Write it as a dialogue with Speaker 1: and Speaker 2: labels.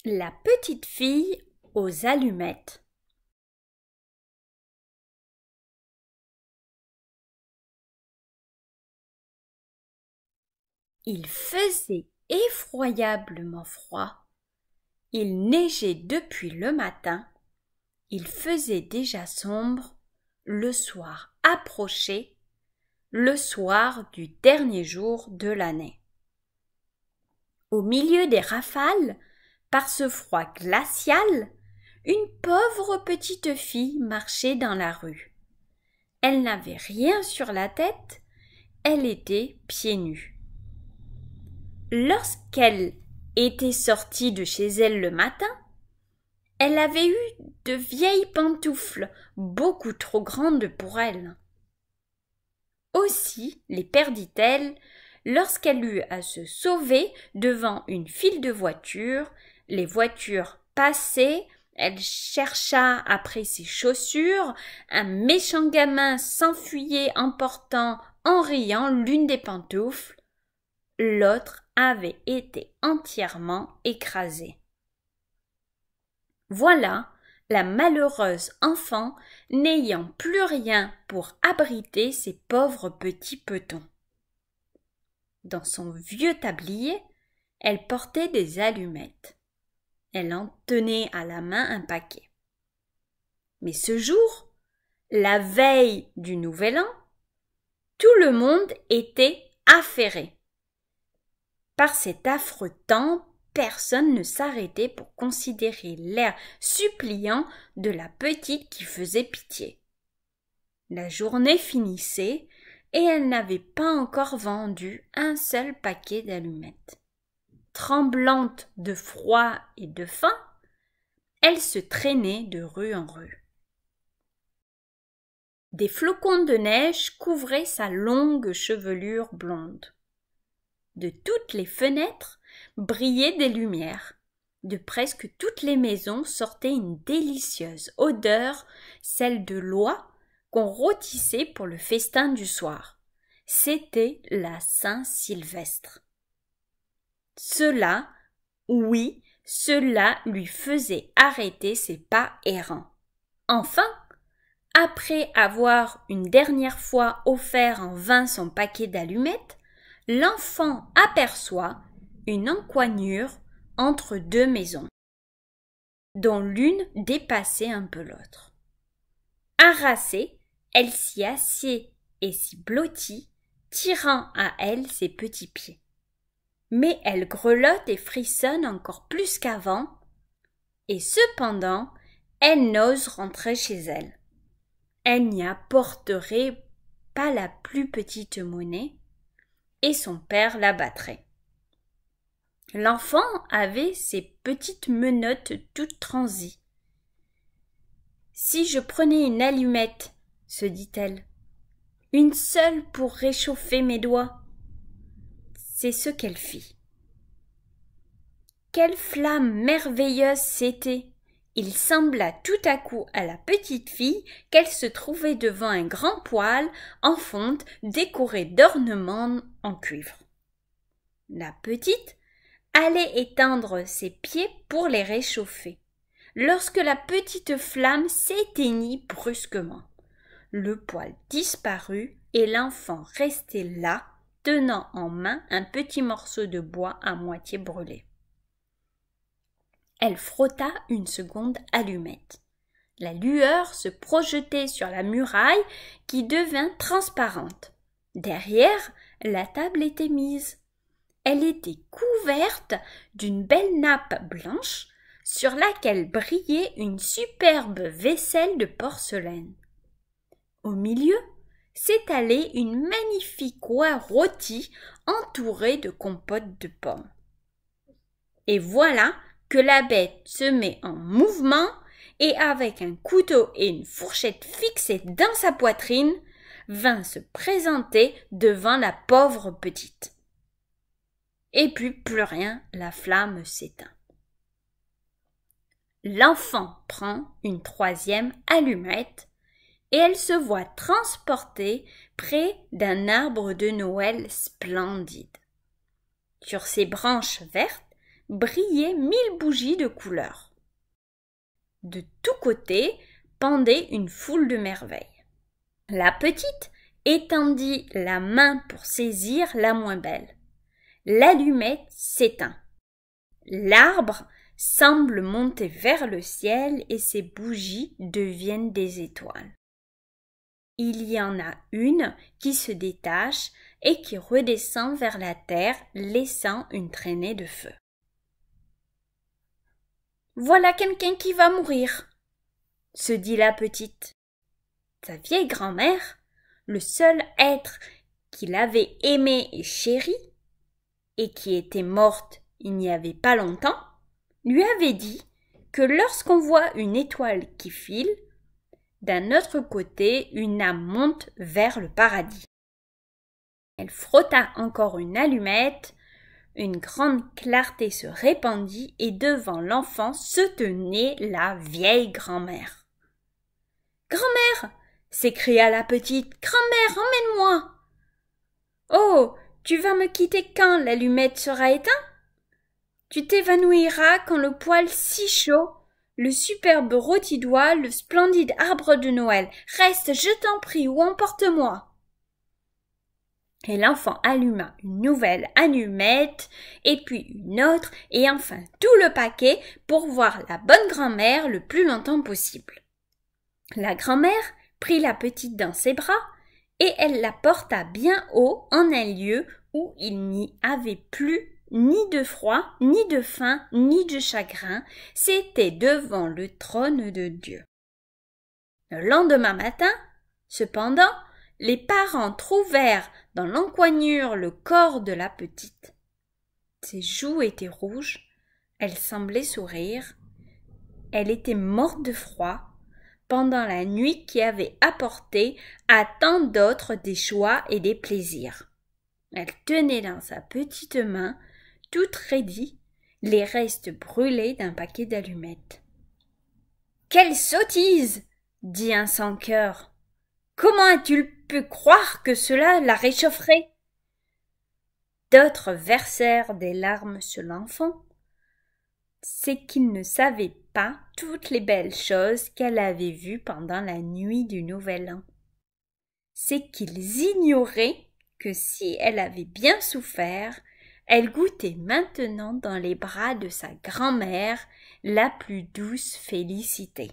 Speaker 1: La petite fille aux allumettes. Il faisait effroyablement froid. Il neigeait depuis le matin. Il faisait déjà sombre. Le soir approchait, le soir du dernier jour de l'année. Au milieu des rafales, par ce froid glacial, une pauvre petite fille marchait dans la rue. Elle n'avait rien sur la tête, elle était pieds nus. Lorsqu'elle était sortie de chez elle le matin, elle avait eu de vieilles pantoufles beaucoup trop grandes pour elle. Aussi les perdit-elle lorsqu'elle eut à se sauver devant une file de voitures. Les voitures passaient, elle chercha après ses chaussures, un méchant gamin s'enfuyait emportant en riant l'une des pantoufles, l'autre avait été entièrement écrasée. Voilà la malheureuse enfant n'ayant plus rien pour abriter ses pauvres petits petons. Dans son vieux tablier, elle portait des allumettes. Elle en tenait à la main un paquet. Mais ce jour, la veille du Nouvel An, tout le monde était affairé. Par cet affreux temps, personne ne s'arrêtait pour considérer l'air suppliant de la petite qui faisait pitié. La journée finissait et elle n'avait pas encore vendu un seul paquet d'allumettes. Tremblante de froid et de faim, elle se traînait de rue en rue. Des flocons de neige couvraient sa longue chevelure blonde. De toutes les fenêtres brillaient des lumières. De presque toutes les maisons sortait une délicieuse odeur, celle de l'oie qu'on rôtissait pour le festin du soir. C'était la Saint-Sylvestre. Cela, oui, cela lui faisait arrêter ses pas errants. Enfin, après avoir une dernière fois offert en vain son paquet d'allumettes, l'enfant aperçoit une encoignure entre deux maisons, dont l'une dépassait un peu l'autre. Harassée, elle s'y assied et s'y blottit, tirant à elle ses petits pieds. Mais elle grelotte et frissonne encore plus qu'avant, et cependant, elle n'ose rentrer chez elle. Elle n'y apporterait pas la plus petite monnaie, et son père la battrait. L'enfant avait ses petites menottes toutes transies. Si je prenais une allumette, se dit-elle, une seule pour réchauffer mes doigts. C'est ce qu'elle fit. Quelle flamme merveilleuse c'était! Il sembla tout à coup à la petite fille qu'elle se trouvait devant un grand poêle en fonte décoré d'ornements en cuivre. La petite allait étendre ses pieds pour les réchauffer, lorsque la petite flamme s'éteignit brusquement. Le poêle disparut et l'enfant restait là, tenant en main un petit morceau de bois à moitié brûlé. Elle frotta une seconde allumette. La lueur se projetait sur la muraille qui devint transparente. Derrière, la table était mise. Elle était couverte d'une belle nappe blanche sur laquelle brillait une superbe vaisselle de porcelaine. Au milieu s'étalait une magnifique oie rôtie entourée de compote de pommes. Et voilà que la bête se met en mouvement et avec un couteau et une fourchette fixée dans sa poitrine, vint se présenter devant la pauvre petite. Et puis plus rien, la flamme s'éteint. L'enfant prend une troisième allumette et elle se voit transportée près d'un arbre de Noël splendide. Sur ses branches vertes brillaient 1000 bougies de couleur. De tous côtés pendait une foule de merveilles. La petite étendit la main pour saisir la moins belle. L'allumette s'éteint. L'arbre semble monter vers le ciel et ses bougies deviennent des étoiles. Il y en a une qui se détache et qui redescend vers la terre, laissant une traînée de feu. « Voilà quelqu'un qui va mourir !» se dit la petite. Sa vieille grand-mère, le seul être qu'il avait aimé et chéri, et qui était morte il n'y avait pas longtemps, lui avait dit que lorsqu'on voit une étoile qui file, d'un autre côté, une âme monte vers le paradis. Elle frotta encore une allumette, une grande clarté se répandit et devant l'enfant se tenait la vieille grand-mère. « Grand-mère !» s'écria la petite. « Grand-mère, emmène-moi !»« Oh, tu vas me quitter quand l'allumette sera éteinte ? Tu t'évanouiras quand le poêle si chaud, le superbe rôti d'oie, le splendide arbre de Noël. Reste, je t'en prie, ou emporte-moi. » Et l'enfant alluma une nouvelle allumette, et puis une autre, et enfin tout le paquet pour voir la bonne grand-mère le plus longtemps possible. La grand-mère prit la petite dans ses bras, et elle la porta bien haut en un lieu où il n'y avait plus ni de froid, ni de faim, ni de chagrin, c'était devant le trône de Dieu. Le lendemain matin, cependant, les parents trouvèrent dans l'encoignure le corps de la petite. Ses joues étaient rouges, elle semblait sourire, elle était morte de froid pendant la nuit qui avait apporté à tant d'autres des joies et des plaisirs. Elle tenait dans sa petite main, toute raidie, les restes brûlés d'un paquet d'allumettes. « Quelle sottise !» dit un sans-cœur. « Comment as-tu pu croire que cela la réchaufferait ?» D'autres versèrent des larmes sur l'enfant. C'est qu'ils ne savaient pas toutes les belles choses qu'elle avait vues pendant la nuit du Nouvel An. C'est qu'ils ignoraient que si elle avait bien souffert, elle goûtait maintenant dans les bras de sa grand-mère la plus douce félicité.